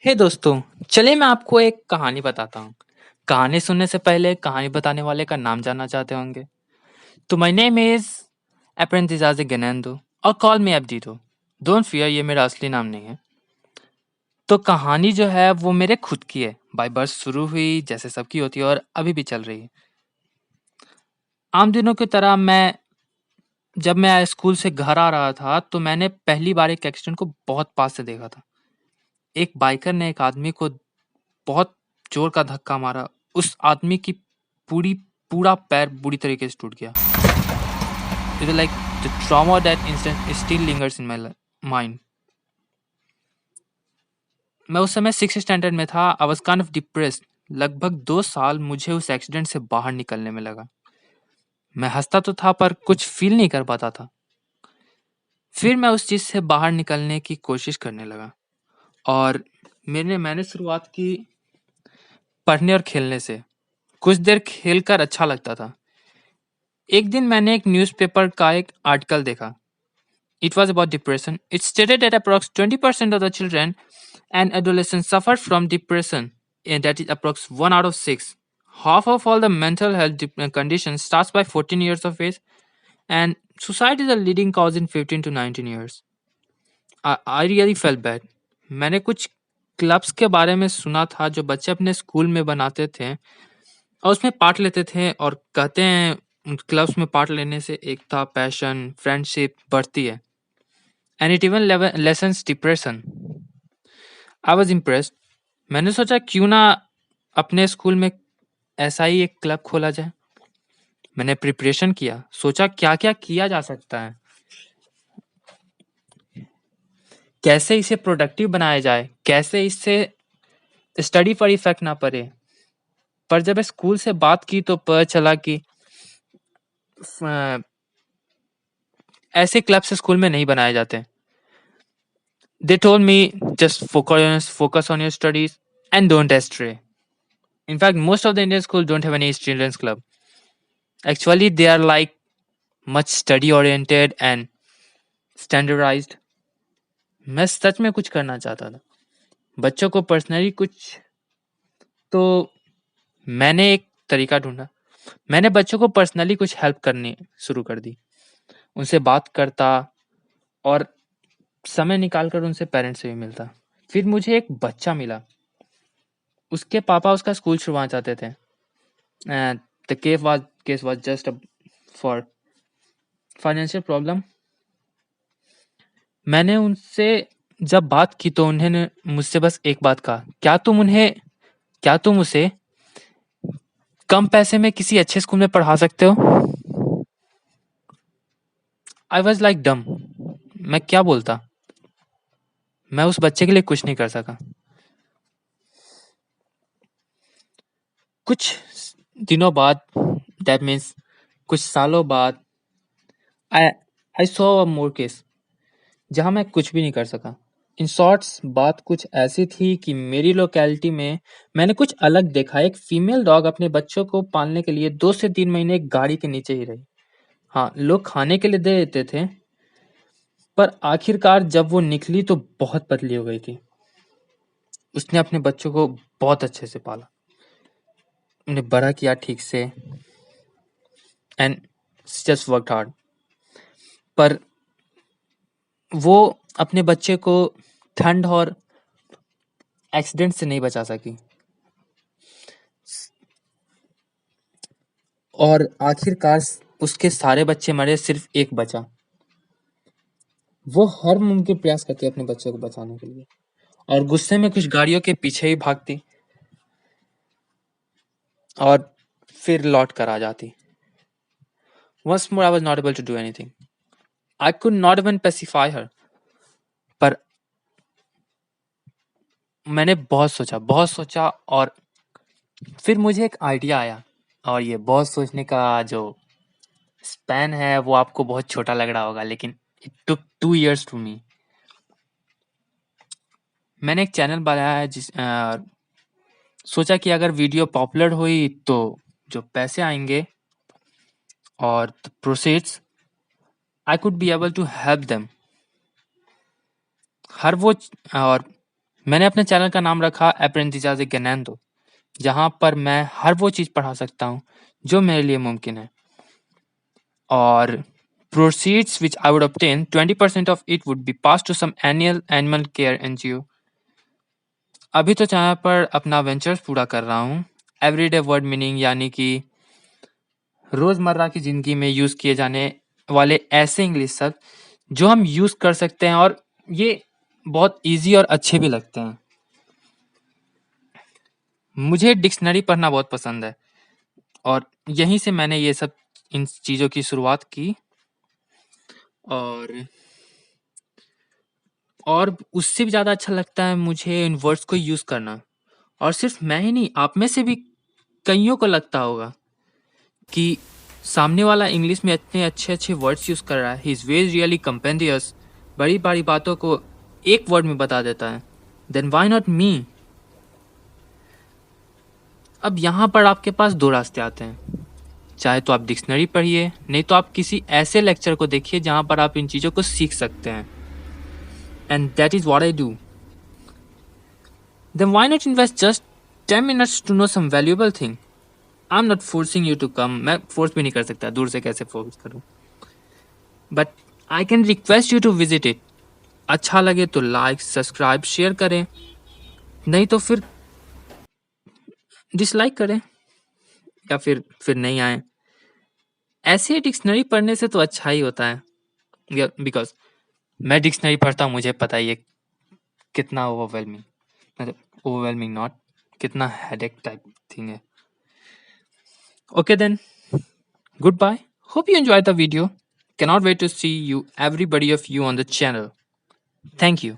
हे दोस्तों, चलिए मैं आपको एक कहानी बताता हूँ। कहानी सुनने से पहले कहानी बताने वाले का नाम जानना चाहते होंगे। तो my name is Aprendizaje Ganendo और कॉल मी एबडीटो। डोंट फियर, ये मेरा असली नाम नहीं है। तो कहानी जो है वो मेरे खुद की है। बाय बर्थ शुरू हुई जैसे सबकी होती है और अभी भी चल रही है। आम दिनों की तरह जब मैं स्कूल से घर आ रहा था तो मैंने पहली बार एक एक्सीडेंट को बहुत पास से देखा था। एक बाइकर ने एक आदमी को बहुत जोर का धक्का मारा। उस आदमी की पूरी पूरा पैर बुरी तरीके से टूट गया। It like the trauma that instant still lingers in my mind. मैं उस समय 6th स्टैंडर्ड में था। I was kind of depressed. लगभग 2 साल मुझे उस एक्सीडेंट से बाहर निकलने में लगा। मैं हंसता तो था पर कुछ फील नहीं कर पाता था। फिर मैं उस चीज से बाहर निकलने की कोशिश करने लगा और मैंने शुरुआत की पढ़ने और खेलने से। कुछ देर खेलकर अच्छा लगता था। एक दिन मैंने एक न्यूज़पेपर का एक आर्टिकल देखा। It was about depression. It stated that approx 20% of the children and adolescents suffer from depression, and that is approx 1 out of 6. Half of all the mental health conditions starts by 14 years of age, and suicide is a leading cause in 15 to 19 years. I really felt bad. मैंने कुछ clubs के बारे में सुना था जो बच्चे अपने स्कूल में बनाते थे और उसमें पार्ट लेते थे और कहते हैं उन क्लब्स में पार्ट लेने से एकता, पैशन, फ्रेंडशिप बढ़ती है। And it even lessons depression. I was impressed. मैंने सोचा क्यों ना अपने स्कूल में ऐसा ही एक क्लब खोला जाए। मैंने प्रिपरेशन किया, सोचा क्या क्या किया जा सकता है, कैसे इसे प्रोडक्टिव बनाया जाए, कैसे इससे स्टडी पर इफेक्ट ना पड़े। पर जब स्कूल से बात की तो पता चला कि ऐसे क्लब्स स्कूल में नहीं बनाए जाते। They told me just focus on your studies and don't stray. In fact, most of the Indian schools don't have any children's club. Actually, they are like much study oriented and standardized. मैं सच में कुछ करना चाहता था। बच्चों को personally कुछ तो मैंने एक तरीका ढूंढा। मैंने बच्चों को पर्सनली कुछ हेल्प करनी शुरू कर दी। उनसे बात करता और समय निकाल कर उनसे पेरेंट्स से भी मिलता। फिर मुझे एक बच्चा मिला। उसके पापा उसका स्कूल छुड़वाना चाहते थे। The case was just for financial problem. मैंने उनसे जब बात की तो उन्होंने मुझसे बस एक बात कहा, क्या तुम उसे कम पैसे में किसी अच्छे स्कूल में पढ़ा सकते हो? आई वॉज लाइक डम। मैं क्या बोलता? मैं उस बच्चे के लिए कुछ नहीं कर सका। कुछ दिनों बाद, दैट मीन्स कुछ सालों बाद, आई I saw a more case जहां मैं कुछ भी नहीं कर सका। इन शॉर्ट्स बात कुछ ऐसी थी कि मेरी लोकेलिटी में मैंने कुछ अलग देखा। एक फीमेल डॉग अपने बच्चों को पालने के लिए 2 से 3 महीने एक गाड़ी के नीचे ही रही। हाँ, लोग खाने के लिए दे देते थे, पर आखिरकार जब वो निकली तो बहुत पतली हो गई थी। उसने अपने बच्चों को बहुत अच्छे से पाला, उन्हें बड़ा किया ठीक से, एंड जस्ट वर्कड हार्ड। पर वो अपने बच्चे को ठंड और एक्सीडेंट से नहीं बचा सकी और आखिरकार उसके सारे बच्चे मरे, सिर्फ एक बचा। वो हर मुमकिन प्रयास करती है अपने बच्चों को बचाने के लिए और गुस्से में कुछ गाड़ियों के पीछे ही भागती और फिर लौट कर आ जाती। Once more, I was not able to do anything. I could not even pacify her. पर मैंने बहुत सोचा और फिर मुझे एक आइडिया आया। और ये बहुत सोचने का जो स्पैन है वो आपको बहुत छोटा लग रहा होगा, लेकिन it took 2 years to me. मैंने एक चैनल बनाया है सोचा कि अगर वीडियो पॉपुलर हुई तो जो पैसे आएंगे और proceeds, I could be able to help them. और मैंने अपने चैनल का नाम रखा Aprendizaje Ganando, जहाँ पर मैं हर वो चीज़ पढ़ा सकता हूँ जो मेरे लिए मुमकिन है। और proceeds which I would obtain, 20% of it would be passed to some annual animal care NGO. अभी तो चैनल पर अपना वेंचर्स पूरा कर रहा हूँ। एवरीडे वर्ड मीनिंग यानी कि रोज़मर्रा की ज़िंदगी में यूज़ किए जाने वाले ऐसे इंग्लिश शब्द जो हम यूज़ कर सकते हैं और ये बहुत ईज़ी और अच्छे भी लगते हैं। मुझे डिक्शनरी पढ़ना बहुत पसंद है और यहीं से मैंने ये सब इन चीज़ों की शुरुआत की। और उससे भी ज़्यादा अच्छा लगता है मुझे इन वर्ड्स को यूज़ करना। और सिर्फ मैं ही नहीं, आप में से भी कइयों को लगता होगा कि सामने वाला इंग्लिश में इतने अच्छे-अच्छे वर्ड्स यूज़ कर रहा है, he is very really compendious, बड़ी-बड़ी बातों को एक वर्ड में बता देता है। Then why not me? अब यहाँ पर आपके पास 2 रास्ते आते हैं। चाहे तो आप डिक्शनरी पढ़िए, नहीं तो आप किसी ऐसे लेक्चर को देखिए जहाँ पर आप इन चीज़ों को सीख सकते हैं। And that is what I do. Then why not invest just 10 minutes to know some valuable thing? I'm not forcing you to come. मैं फोर्स भी नहीं कर सकता, दूर से कैसे फोर्स करूं? But I can request you to visit it. अच्छा लगे तो लाइक, सब्सक्राइब, शेयर करें, नहीं तो फिर डिसलाइक करें या फिर नहीं आए। ऐसे डिक्शनरी पढ़ने से तो अच्छा ही होता है, बिकॉज मैं डिक्शनरी पढ़ता हूँ, मुझे पता ही है कितना ओवरवेलमिंग, मतलब ओवरवेलमिंग नॉट, कितना हेडेक टाइप थिंग है। Okay then, goodbye. Hope you enjoyed the video. Cannot wait to see you, everybody of you on the channel. Thank you.